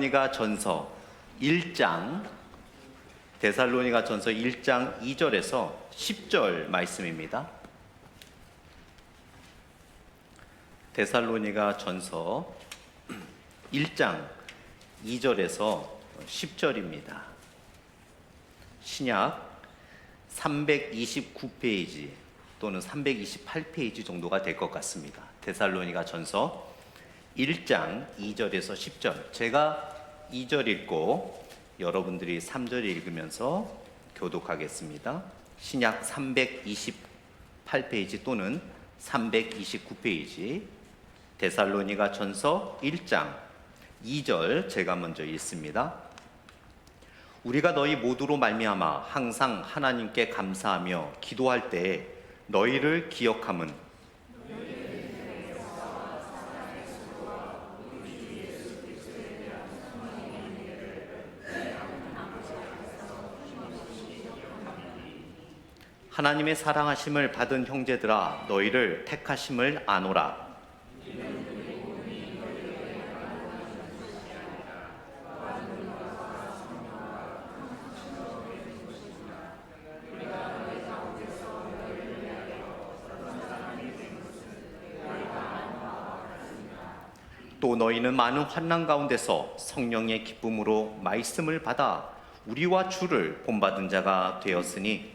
데살로니가 전서 1장 2절에서 10절 말씀입니다. 데살로니가 전서 1장 2절에서 10절입니다. 신약 329페이지 또는 328페이지 정도가 될 것 같습니다. 데살로니가 전서 1장 2절에서 10절. 제가 2절 읽고 여러분들이 3절 읽으면서 교독하겠습니다. 신약 328페이지 또는 329페이지 데살로니가 전서 1장 2절 제가 먼저 읽습니다. 우리가 너희 모두로 말미암아 항상 하나님께 감사하며 기도할 때에 너희를 기억함은 하나님의 사랑하심을 받은 형제들아 너희를 택하심을 아노라. 또 너희는 많은 환난 가운데서 성령의 기쁨으로 말씀을 받아 우리와 주를 본받은 자가 되었으니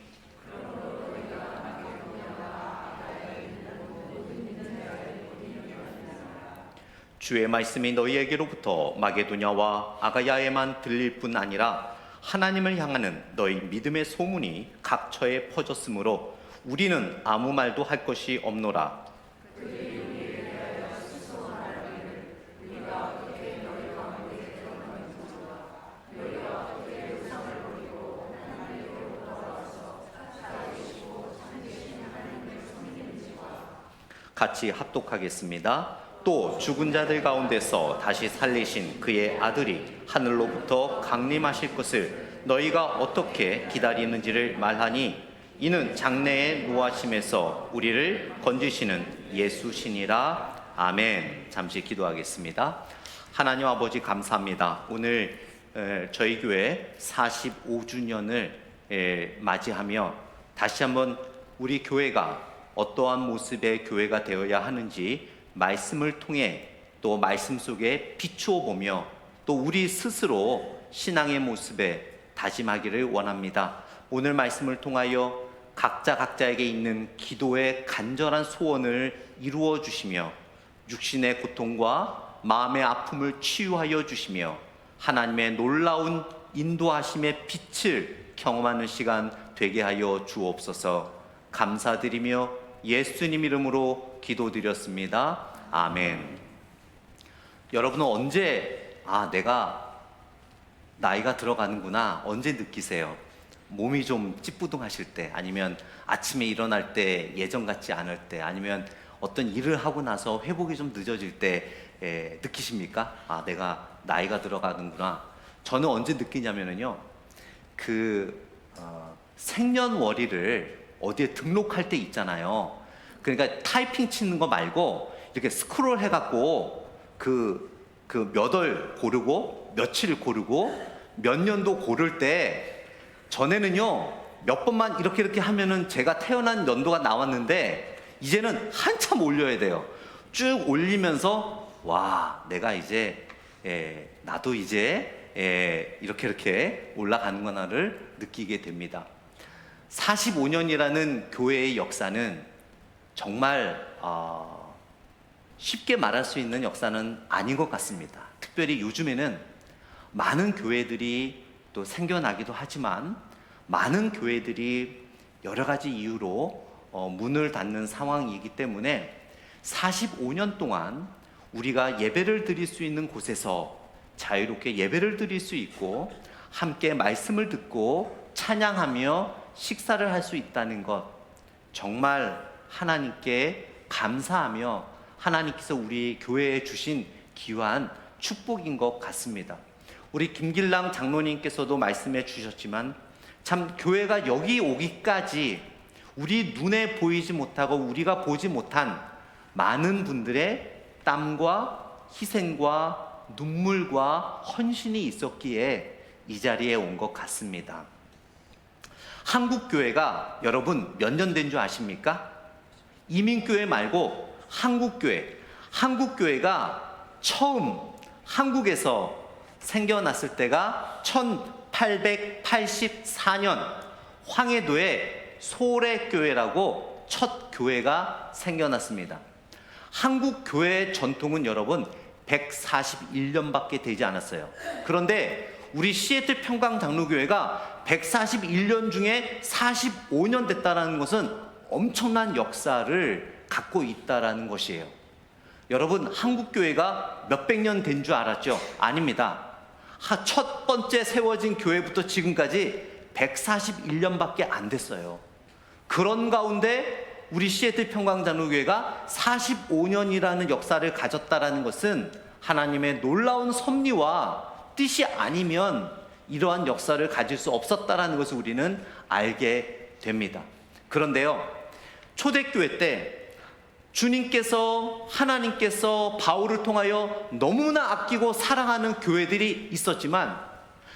주의 말씀이 너희에게로부터 마게도냐와 아가야에만 들릴 뿐 아니라 하나님을 향하는 너희 믿음의 소문이 각처에 퍼졌으므로 우리는 아무 말도 할 것이 없노라. 같이 합독하겠습니다. 또 죽은 자들 가운데서 다시 살리신 그의 아들이 하늘로부터 강림하실 것을 너희가 어떻게 기다리는지를 말하니 이는 장래의 노하심에서 우리를 건지시는 예수시니라. 아멘. 잠시 기도하겠습니다. 하나님 아버지 감사합니다. 오늘 저희 교회 45주년을 맞이하며 다시 한번 우리 교회가 어떠한 모습의 교회가 되어야 하는지 말씀을 통해 또 말씀 속에 비추어 보며 또 우리 스스로 신앙의 모습에 다짐하기를 원합니다. 오늘 말씀을 통하여 각자에게 있는 기도의 간절한 소원을 이루어 주시며 육신의 고통과 마음의 아픔을 치유하여 주시며 하나님의 놀라운 인도하심의 빛을 경험하는 시간 되게 하여 주옵소서. 감사드리며 예수님 이름으로 기도드렸습니다. 아멘. 여러분은 언제 내가 나이가 들어가는구나 언제 느끼세요? 몸이 좀 찌뿌둥하실 때, 아니면 아침에 일어날 때 예전 같지 않을 때, 아니면 어떤 일을 하고 나서 회복이 좀 늦어질 때 느끼십니까? 내가 나이가 들어가는구나. 저는 언제 느끼냐면요, 생년월일을 어디에 등록할 때 있잖아요. 그러니까 타이핑 치는 거 말고 이렇게 스크롤 해갖고 몇 월 고르고 며칠 고르고 몇 년도 고를 때, 전에는요 몇 번만 이렇게 하면은 제가 태어난 연도가 나왔는데 이제는 한참 올려야 돼요. 쭉 올리면서 와, 내가 이제 나도 이제 이렇게 올라가는구나를 느끼게 됩니다. 45년이라는 교회의 역사는 정말 쉽게 말할 수 있는 역사는 아닌 것 같습니다. 특별히 요즘에는 많은 교회들이 또 생겨나기도 하지만 많은 교회들이 여러 가지 이유로 문을 닫는 상황이기 때문에 45년 동안 우리가 예배를 드릴 수 있는 곳에서 자유롭게 예배를 드릴 수 있고 함께 말씀을 듣고 찬양하며 식사를 할 수 있다는 것, 정말 하나님께 감사하며 하나님께서 우리 교회에 주신 귀한 축복인 것 같습니다. 우리 김길랑 장로님께서도 말씀해 주셨지만 참 교회가 여기 오기까지 우리 눈에 보이지 못하고 우리가 보지 못한 많은 분들의 땀과 희생과 눈물과 헌신이 있었기에 이 자리에 온 것 같습니다. 한국교회가 여러분 몇 년 된 줄 아십니까? 이민교회 말고 한국교회가 처음 한국에서 생겨났을 때가 1884년 황해도에 소래교회라고 첫 교회가 생겨났습니다. 한국 교회의 전통은 여러분 141년밖에 되지 않았어요. 그런데 우리 시애틀 평강 장로교회가 141년 중에 45년 됐다는 것은 엄청난 역사를 갖고 있다는 것이에요. 여러분, 한국 교회가 몇백 년 된 줄 알았죠? 아닙니다. 첫 번째 세워진 교회부터 지금까지 141년밖에 안 됐어요. 그런 가운데 우리 시애틀 평강장로교회가 45년이라는 역사를 가졌다는 것은 하나님의 놀라운 섭리와 뜻이 아니면 이러한 역사를 가질 수 없었다는 것을 우리는 알게 됩니다. 그런데요, 초대교회 때 하나님께서 바울을 통하여 너무나 아끼고 사랑하는 교회들이 있었지만,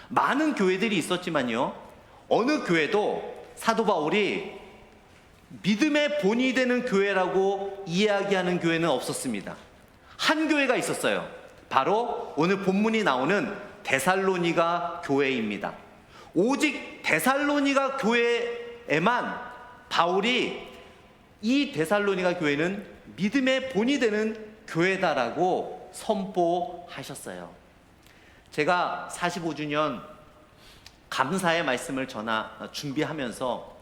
많은 교회들이 있었지만요, 어느 교회도 사도 바울이 믿음의 본이 되는 교회라고 이야기하는 교회는 없었습니다. 한 교회가 있었어요. 바로 오늘 본문이 나오는 데살로니가 교회입니다. 오직 데살로니가 교회에만 바울이 이 데살로니가 교회는 믿음의 본이 되는 교회다라고 선포하셨어요. 제가 45주년 감사의 말씀을 준비하면서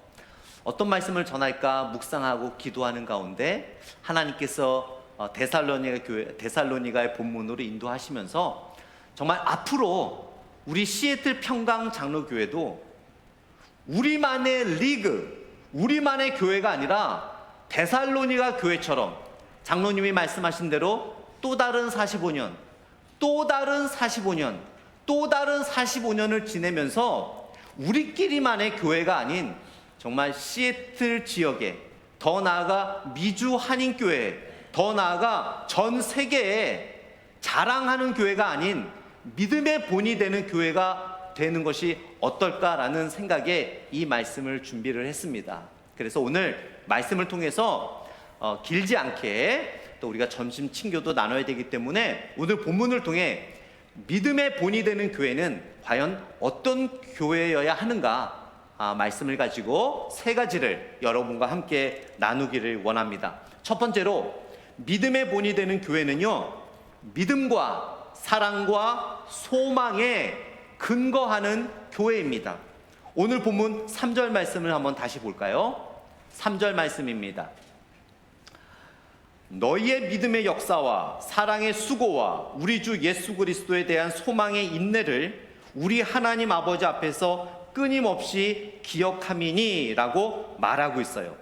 어떤 말씀을 전할까 묵상하고 기도하는 가운데 하나님께서 데살로니가의 본문으로 인도하시면서 정말 앞으로 우리 시애틀 평강 장로교회도 우리만의 리그, 우리만의 교회가 아니라 데살로니가 교회처럼 장로님이 말씀하신 대로 또 다른 45년, 또 다른 45년, 또 다른 45년을 지내면서 우리끼리만의 교회가 아닌 정말 시애틀 지역에, 더 나아가 미주 한인교회, 더 나아가 전 세계에 자랑하는 교회가 아닌 믿음의 본이 되는 교회가 되는 것이 어떨까라는 생각에 이 말씀을 준비를 했습니다. 그래서 오늘 말씀을 통해서 길지 않게 또 우리가 점심 친교도 나눠야 되기 때문에 오늘 본문을 통해 믿음의 본이 되는 교회는 과연 어떤 교회여야 하는가 말씀을 가지고 세 가지를 여러분과 함께 나누기를 원합니다. 첫 번째로 믿음의 본이 되는 교회는요, 믿음과 사랑과 소망에 근거하는 교회입니다. 오늘 본문 3절 말씀을 한번 다시 볼까요? 3절 말씀입니다. 너희의 믿음의 역사와 사랑의 수고와 우리 주 예수 그리스도에 대한 소망의 인내를 우리 하나님 아버지 앞에서 끊임없이 기억함이니 라고 말하고 있어요.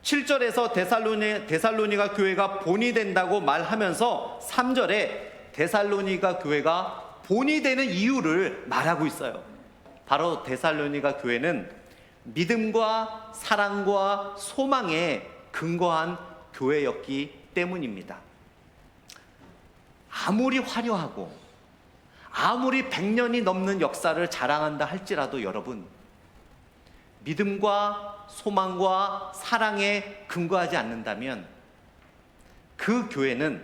7절에서 데살로니가 교회가 본이 된다고 말하면서 3절에 데살로니가 교회가 본이 되는 이유를 말하고 있어요. 바로 데살로니가 교회는 믿음과 사랑과 소망에 근거한 교회였기 때문입니다. 아무리 화려하고 아무리 100년이 넘는 역사를 자랑한다 할지라도 여러분, 믿음과 소망과 사랑에 근거하지 않는다면 그 교회는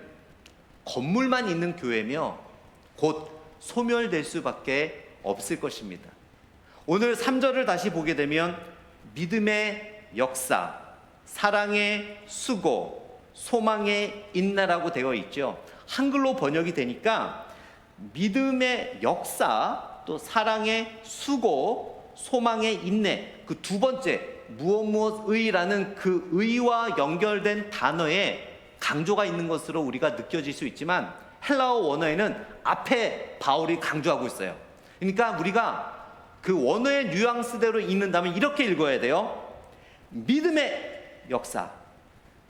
건물만 있는 교회며 곧 소멸될 수밖에 없을 것입니다. 오늘 3절을 다시 보게 되면 믿음의 역사, 사랑의 수고, 소망의 인내라고 되어 있죠. 한글로 번역이 되니까 믿음의 역사, 또 사랑의 수고, 소망의 인내, 그 두 번째 무엇의라는 그 의와 연결된 단어에 강조가 있는 것으로 우리가 느껴질 수 있지만 헬라어 원어에는 앞에 바울이 강조하고 있어요. 그러니까 우리가 그 원어의 뉘앙스대로 읽는다면 이렇게 읽어야 돼요. 믿음의 역사,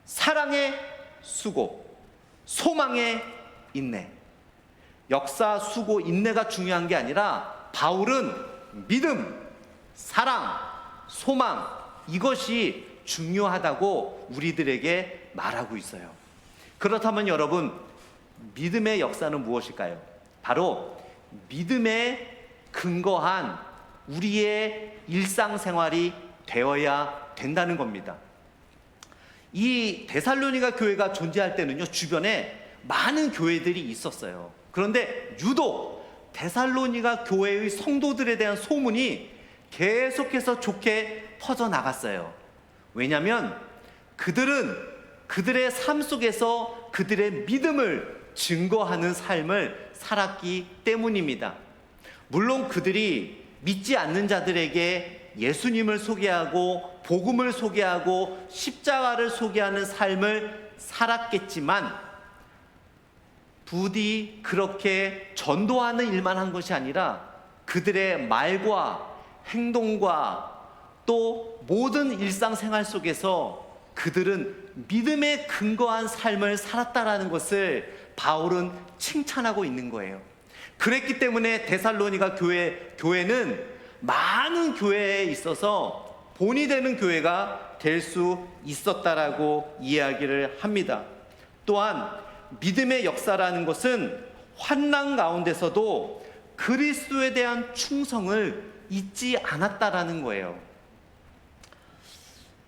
사랑의 수고, 소망의 인내. 역사, 수고, 인내가 중요한 게 아니라 바울은 믿음, 사랑, 소망, 이것이 중요하다고 우리들에게 말하고 있어요. 그렇다면 여러분, 믿음의 역사는 무엇일까요? 바로 믿음에 근거한 우리의 일상생활이 되어야 된다는 겁니다. 이 데살로니가 교회가 존재할 때는요, 주변에 많은 교회들이 있었어요. 그런데 유독 데살로니가 교회의 성도들에 대한 소문이 계속해서 좋게 퍼져나갔어요. 왜냐하면 그들은 그들의 삶 속에서 그들의 믿음을 증거하는 삶을 살았기 때문입니다. 물론 그들이 믿지 않는 자들에게 예수님을 소개하고 복음을 소개하고 십자가를 소개하는 삶을 살았겠지만 부디 그렇게 전도하는 일만 한 것이 아니라 그들의 말과 행동과 또 모든 일상생활 속에서 그들은 믿음에 근거한 삶을 살았다라는 것을 바울은 칭찬하고 있는 거예요. 그랬기 때문에 데살로니가 교회는 많은 교회에 있어서 본이 되는 교회가 될 수 있었다라고 이야기를 합니다. 또한 믿음의 역사라는 것은 환난 가운데서도 그리스도에 대한 충성을 잊지 않았다라는 거예요.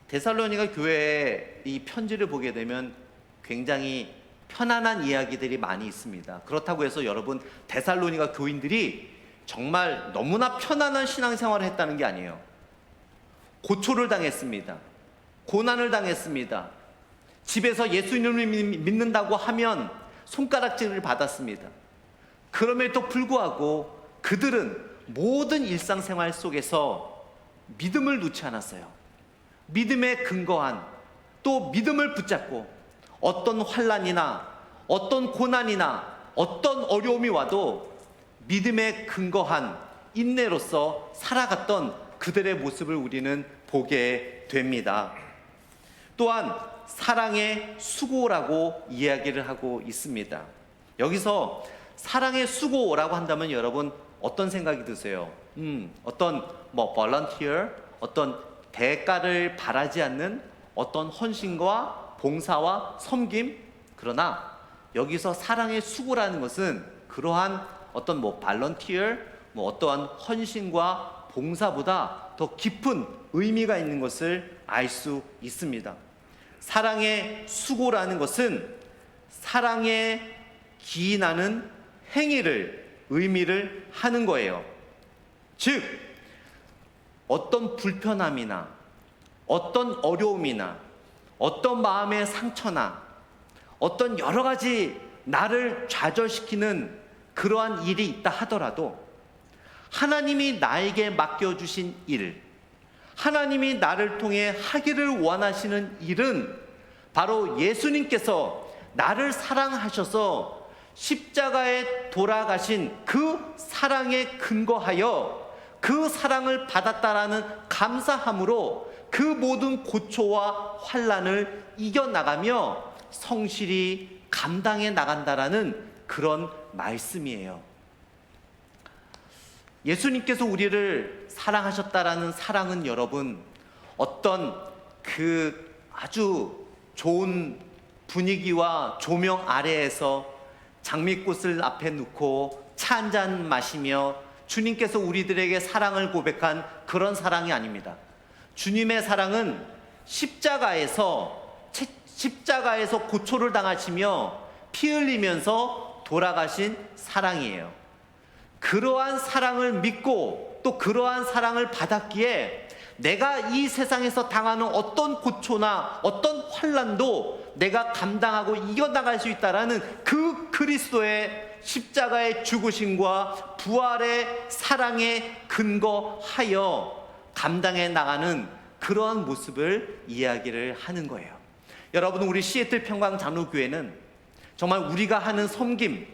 데살로니가 교회의 이 편지를 보게 되면 굉장히 편안한 이야기들이 많이 있습니다. 그렇다고 해서 여러분, 데살로니가 교인들이 정말 너무나 편안한 신앙생활을 했다는 게 아니에요. 고초를 당했습니다. 고난을 당했습니다. 집에서 예수님을 믿는다고 하면 손가락질을 받았습니다. 그럼에도 불구하고 그들은 모든 일상생활 속에서 믿음을 놓지 않았어요. 믿음에 근거한, 또 믿음을 붙잡고 어떤 환난이나 어떤 고난이나 어떤 어려움이 와도 믿음에 근거한 인내로서 살아갔던 그들의 모습을 우리는 보게 됩니다. 또한 사랑의 수고라고 이야기를 하고 있습니다. 여기서 사랑의 수고라고 한다면 여러분 어떤 생각이 드세요? 어떤 volunteer, 어떤 대가를 바라지 않는 어떤 헌신과 봉사와 섬김? 그러나 여기서 사랑의 수고라는 것은 그러한 어떤 volunteer, 어떠한 헌신과 봉사보다 더 깊은 의미가 있는 것을 알 수 있습니다. 사랑의 수고라는 것은 사랑에 기인하는 행위를 의미를 하는 거예요. 즉 어떤 불편함이나 어떤 어려움이나 어떤 마음의 상처나 어떤 여러 가지 나를 좌절시키는 그러한 일이 있다 하더라도 하나님이 나에게 맡겨주신 일, 하나님이 나를 통해 하기를 원하시는 일은 바로 예수님께서 나를 사랑하셔서 십자가에 돌아가신 그 사랑에 근거하여 그 사랑을 받았다라는 감사함으로 그 모든 고초와 환난을 이겨나가며 성실히 감당해 나간다라는 그런 말씀이에요. 예수님께서 우리를 사랑하셨다라는 사랑은 여러분 어떤 그 아주 좋은 분위기와 조명 아래에서 장미꽃을 앞에 놓고 차 한잔 마시며 주님께서 우리들에게 사랑을 고백한 그런 사랑이 아닙니다. 주님의 사랑은 십자가에서 고초를 당하시며 피 흘리면서 돌아가신 사랑이에요. 그러한 사랑을 믿고 또 그러한 사랑을 받았기에 내가 이 세상에서 당하는 어떤 고초나 어떤 환난도 내가 감당하고 이겨나갈 수 있다라는 그 그리스도의 십자가의 죽으심과 부활의 사랑에 근거하여 감당해 나가는 그러한 모습을 이야기를 하는 거예요. 여러분, 우리 시애틀 평강 장로교회는 정말 우리가 하는 섬김,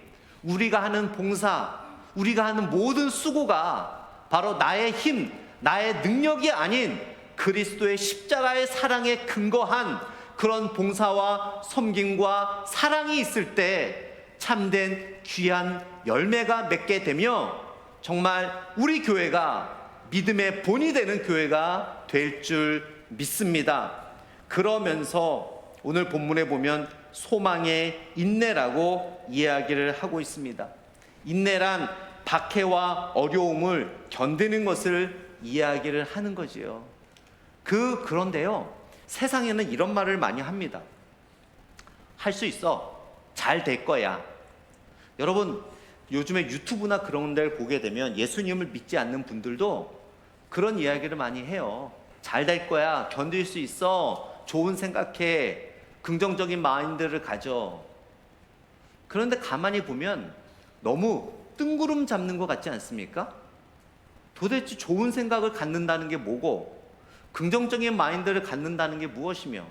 우리가 하는 봉사, 우리가 하는 모든 수고가 바로 나의 힘, 나의 능력이 아닌 그리스도의 십자가의 사랑에 근거한 그런 봉사와 섬김과 사랑이 있을 때 참된 귀한 열매가 맺게 되며 정말 우리 교회가 믿음의 본이 되는 교회가 될 줄 믿습니다. 그러면서 오늘 본문에 보면 소망의 인내라고 이야기를 하고 있습니다. 인내란 박해와 어려움을 견디는 것을 이야기를 하는 거지요. 그런데요, 세상에는 이런 말을 많이 합니다. 할 수 있어. 잘 될 거야. 여러분, 요즘에 유튜브나 그런 데를 보게 되면 예수님을 믿지 않는 분들도 그런 이야기를 많이 해요. 잘 될 거야. 견딜 수 있어. 좋은 생각해. 긍정적인 마인드를 가져. 그런데 가만히 보면 너무 뜬구름 잡는 것 같지 않습니까? 도대체 좋은 생각을 갖는다는 게 뭐고, 긍정적인 마인드를 갖는다는 게 무엇이며,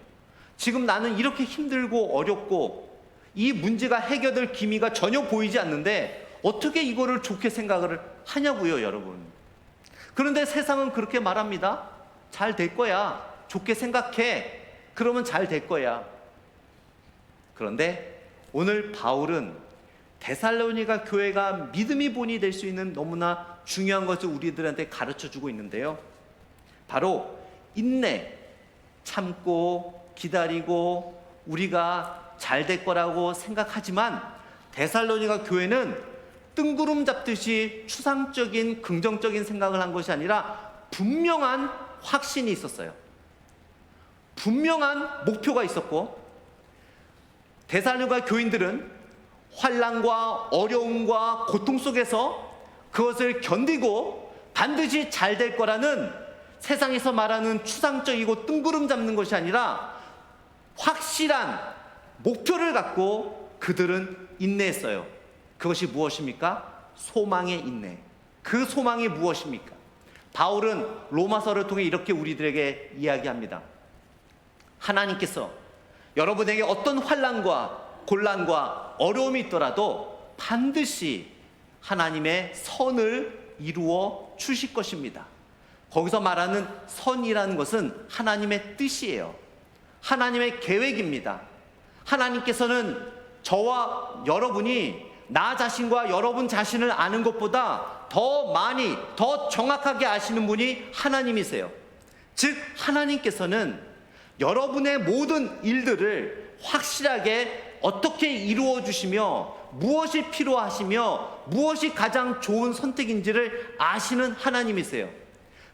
지금 나는 이렇게 힘들고 어렵고 이 문제가 해결될 기미가 전혀 보이지 않는데 어떻게 이거를 좋게 생각을 하냐고요, 여러분. 그런데 세상은 그렇게 말합니다. 잘 될 거야. 좋게 생각해. 그러면 잘 될 거야. 그런데 오늘 바울은 데살로니가 교회가 믿음의 본이 될 수 있는 너무나 중요한 것을 우리들한테 가르쳐 주고 있는데요. 바로 인내, 참고 기다리고 우리가 잘 될 거라고 생각하지만 데살로니가 교회는 뜬구름 잡듯이 추상적인 긍정적인 생각을 한 것이 아니라 분명한 확신이 있었어요. 분명한 목표가 있었고, 데살로니가 교인들은 환난과 어려움과 고통 속에서 그것을 견디고 반드시 잘 될 거라는, 세상에서 말하는 추상적이고 뜬구름 잡는 것이 아니라 확실한 목표를 갖고 그들은 인내했어요. 그것이 무엇입니까? 소망의 인내. 그 소망이 무엇입니까? 바울은 로마서를 통해 이렇게 우리들에게 이야기합니다. 하나님께서 여러분에게 어떤 환난과 곤란과 어려움이 있더라도 반드시 하나님의 선을 이루어 주실 것입니다. 거기서 말하는 선이라는 것은 하나님의 뜻이에요. 하나님의 계획입니다. 하나님께서는 저와 여러분이 나 자신과 여러분 자신을 아는 것보다 더 많이, 더 정확하게 아시는 분이 하나님이세요. 즉, 하나님께서는 여러분의 모든 일들을 확실하게 어떻게 이루어 주시며 무엇이 필요하시며 무엇이 가장 좋은 선택인지를 아시는 하나님이세요.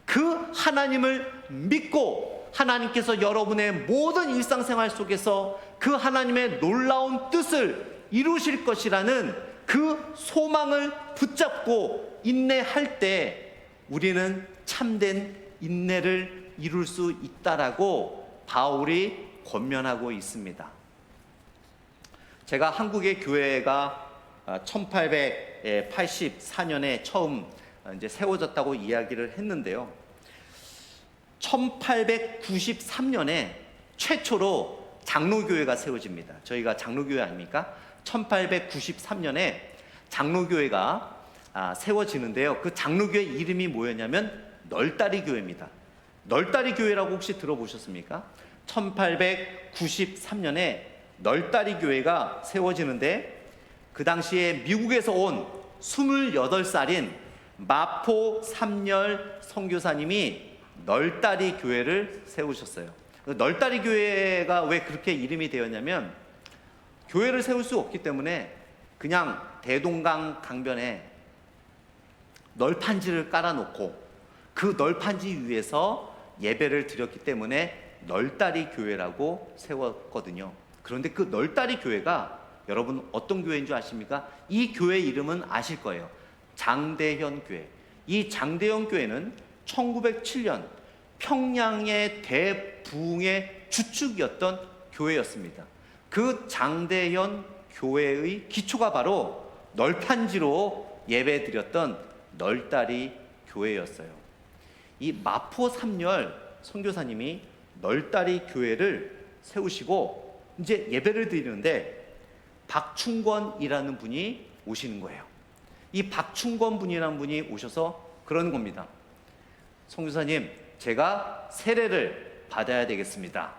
그 하나님을 믿고 하나님께서 여러분의 모든 일상생활 속에서 그 하나님의 놀라운 뜻을 이루실 것이라는 그 소망을 붙잡고 인내할 때 우리는 참된 인내를 이룰 수 있다라고 바울이 권면하고 있습니다. 제가 한국의 교회가 1884년에 처음 이제 세워졌다고 이야기를 했는데요. 1893년에 최초로 장로교회가 세워집니다. 저희가 장로교회 아닙니까? 1893년에 장로교회가 세워지는데요. 그 장로교회 이름이 뭐였냐면 널다리 교회입니다. 널다리 교회라고 혹시 들어보셨습니까? 1893년에 널다리 교회가 세워지는데, 그 당시에 미국에서 온 28살인 마포 삼열 선교사님이 널다리 교회를 세우셨어요. 널다리 교회가 왜 그렇게 이름이 되었냐면, 교회를 세울 수 없기 때문에 그냥 대동강 강변에 널판지를 깔아놓고 그 널판지 위에서 예배를 드렸기 때문에 널다리 교회라고 세웠거든요. 그런데 그 널다리 교회가 여러분 어떤 교회인 줄 아십니까? 이 교회 이름은 아실 거예요. 장대현 교회. 이 장대현 교회는 1907년 평양의 대부흥의 주축이었던 교회였습니다. 그 장대현 교회의 기초가 바로 널판지로 예배드렸던 널다리 교회였어요. 이 마포 삼열 선교사님이 널다리 교회를 세우시고 이제 예배를 드리는데 박충권이라는 분이 오시는 거예요. 이 박충권 분이라는 분이 오셔서 그러는 겁니다. 선교사님, 제가 세례를 받아야 되겠습니다.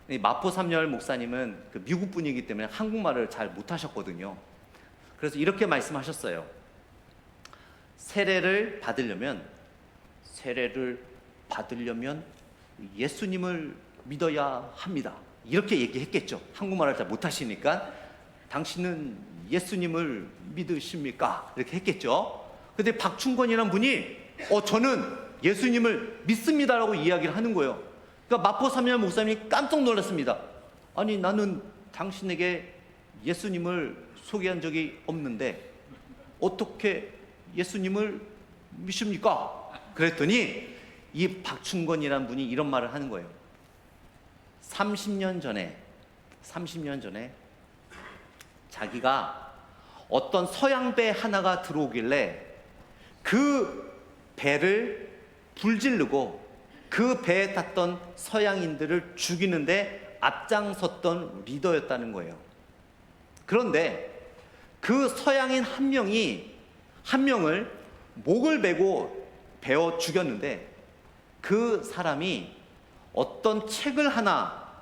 이 마포 삼열 목사님은 그 미국 분이기 때문에 한국말을 잘 못하셨거든요. 그래서 이렇게 말씀하셨어요. 세례를 받으려면 예수님을 믿어야 합니다. 이렇게 얘기했겠죠. 한국말을 잘 못하시니까 당신은 예수님을 믿으십니까? 이렇게 했겠죠. 근데 박충권이라는 분이 저는 예수님을 믿습니다라고 이야기를 하는 거예요. 그러니까 마포 삼년 목사님이 깜짝 놀랐습니다. 아니, 나는 당신에게 예수님을 소개한 적이 없는데 어떻게 예수님을 믿습니까? 그랬더니 이 박충권이라는 분이 이런 말을 하는 거예요. 30년 전에 자기가 어떤 서양배 하나가 들어오길래 그 배를 불지르고 그 배에 탔던 서양인들을 죽이는데 앞장섰던 리더였다는 거예요. 그런데 그 서양인 한 명을 목을 베고 베어 죽였는데 그 사람이 어떤 책을 하나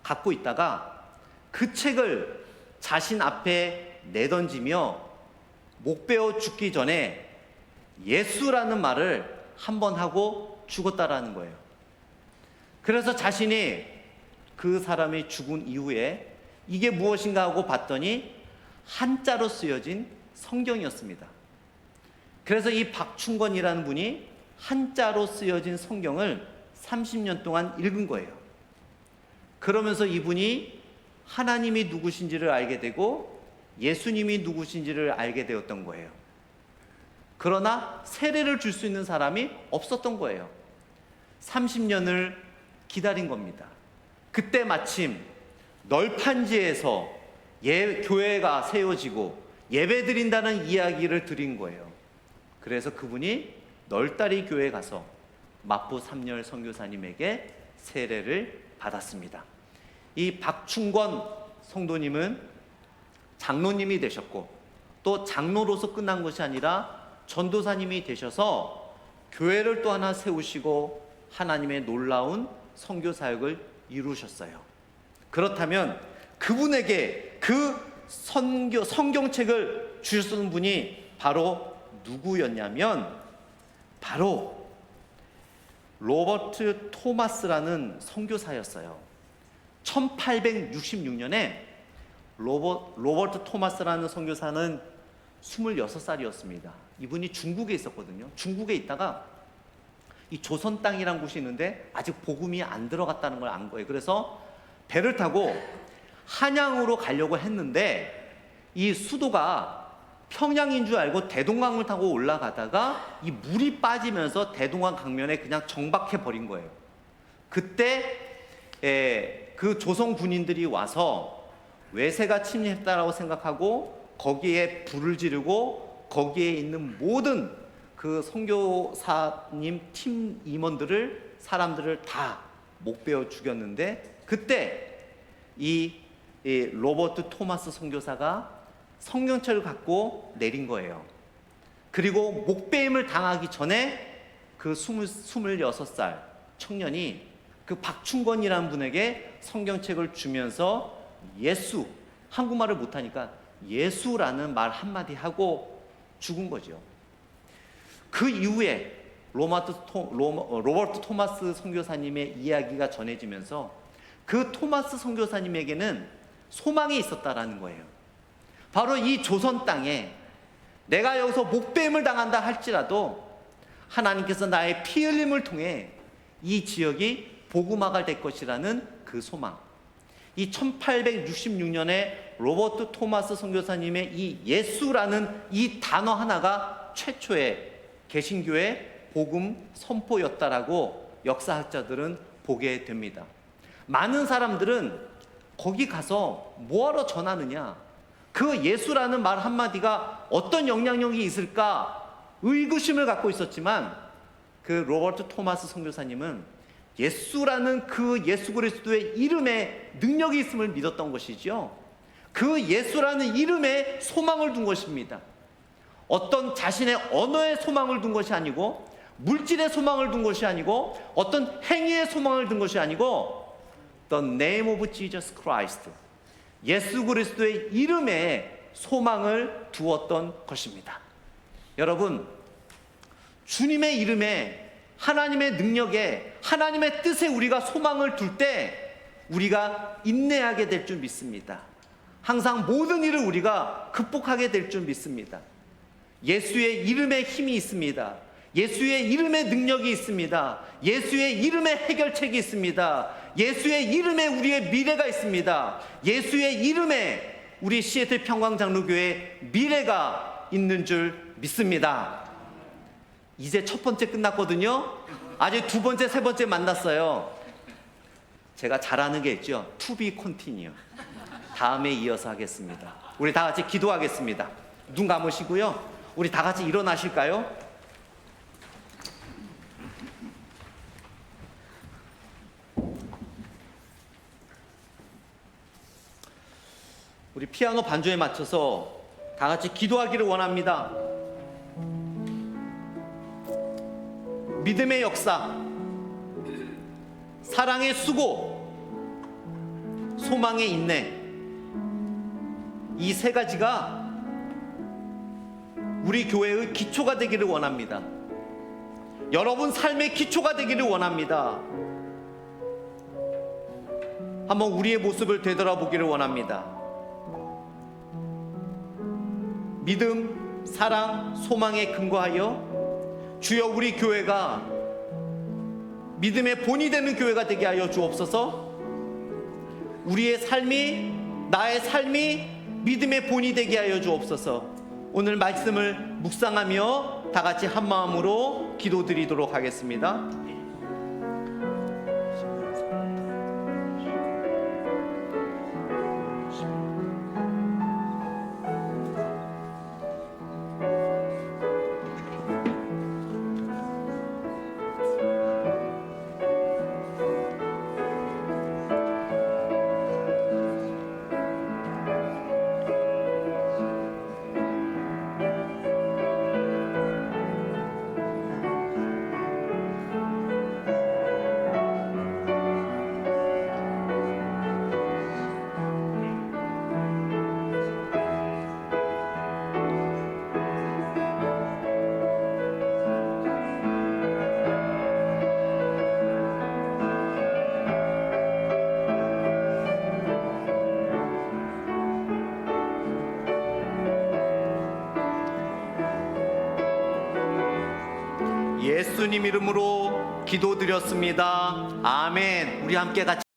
갖고 있다가 그 책을 자신 앞에 내던지며 목 베어 죽기 전에 예수라는 말을 한 번 하고 죽었다라는 거예요. 그래서 자신이 그 사람이 죽은 이후에 이게 무엇인가 하고 봤더니 한자로 쓰여진 성경이었습니다. 그래서 이 박충권이라는 분이 한자로 쓰여진 성경을 30년 동안 읽은 거예요. 그러면서 이분이 하나님이 누구신지를 알게 되고 예수님이 누구신지를 알게 되었던 거예요. 그러나 세례를 줄 수 있는 사람이 없었던 거예요. 30년을 기다린 겁니다. 그때 마침 널판지에서 교회가 세워지고 예배드린다는 이야기를 드린 거예요. 그래서 그분이 널다리 교회에 가서 마포 삼열 선교사님에게 세례를 받았습니다. 이 박충권 성도님은 장로님이 되셨고 또 장로로서 끝난 것이 아니라 전도사님이 되셔서 교회를 또 하나 세우시고 하나님의 놀라운 선교 사역을 이루셨어요. 그렇다면 그분에게 그 성경책을 주셨던 분이 바로 누구였냐면 바로 로버트 토마스라는 선교사였어요. 1866년에 로버트 토마스라는 선교사는 26살이었습니다. 이분이 중국에 있었거든요. 중국에 있다가 이 조선 땅이라는 곳이 있는데 아직 복음이 안 들어갔다는 걸 안 거예요. 그래서 배를 타고 한양으로 가려고 했는데 이 수도가 평양인 줄 알고 대동강을 타고 올라가다가 이 물이 빠지면서 대동강 강면에 그냥 정박해 버린 거예요. 그때 그 조선 군인들이 와서 외세가 침입했다라고 생각하고 거기에 불을 지르고 거기에 있는 모든 그 선교사님 팀 임원들을 사람들을 다 목베어 죽였는데 그때 이 로버트 토마스 선교사가 성경책을 갖고 내린 거예요. 그리고 목베임을 당하기 전에 그 26살 청년이 그 박충권이라는 분에게 성경책을 주면서 예수, 한국말을 못하니까 예수라는 말 한마디 하고 죽은 거죠. 그 이후에 로버트 토마스 선교사님의 이야기가 전해지면서 그 토마스 선교사님에게는 소망이 있었다라는 거예요. 바로 이 조선 땅에 내가 여기서 목배임을 당한다 할지라도 하나님께서 나의 피 흘림을 통해 이 지역이 복음화가 될 것이라는 그 소망. 이 1866년에 로버트 토마스 선교사님의 이 예수라는 이 단어 하나가 최초의 개신교의 복음 선포였다라고 역사학자들은 보게 됩니다. 많은 사람들은 거기 가서 뭐하러 전하느냐, 그 예수라는 말 한마디가 어떤 영향력이 있을까 의구심을 갖고 있었지만 그 로버트 토마스 선교사님은 예수라는 그 예수 그리스도의 이름에 능력이 있음을 믿었던 것이죠. 그 예수라는 이름에 소망을 둔 것입니다. 어떤 자신의 언어에 소망을 둔 것이 아니고 물질의 소망을 둔 것이 아니고 어떤 행위의 소망을 둔 것이 아니고 The name of Jesus Christ, 예수 그리스도의 이름에 소망을 두었던 것입니다. 여러분, 주님의 이름에 하나님의 능력에 하나님의 뜻에 우리가 소망을 둘 때 우리가 인내하게 될 줄 믿습니다. 항상 모든 일을 우리가 극복하게 될 줄 믿습니다. 예수의 이름에 힘이 있습니다. 예수의 이름에 능력이 있습니다. 예수의 이름에 해결책이 있습니다. 예수의 이름에 우리의 미래가 있습니다. 예수의 이름에 우리 시애틀 평강장로교회 미래가 있는 줄 믿습니다. 이제 첫 번째 끝났거든요. 아직 두 번째, 세 번째 만났어요. 제가 잘하는 게 있죠. To be continue. 다음에 이어서 하겠습니다. 우리 다 같이 기도하겠습니다. 눈 감으시고요. 우리 다 같이 일어나실까요? 우리 피아노 반주에 맞춰서 다 같이 기도하기를 원합니다. 믿음의 역사, 사랑의 수고, 소망의 인내, 이 세 가지가 우리 교회의 기초가 되기를 원합니다. 여러분 삶의 기초가 되기를 원합니다. 한번 우리의 모습을 되돌아보기를 원합니다. 믿음, 사랑, 소망에 근거하여 주여 우리 교회가 믿음의 본이 되는 교회가 되게 하여 주옵소서. 우리의 삶이, 나의 삶이 믿음의 본이 되게 하여 주옵소서. 오늘 말씀을 묵상하며 다 같이 한 마음으로 기도드리도록 하겠습니다. 예수님 이름으로 기도드렸습니다. 아멘. 우리 함께 같이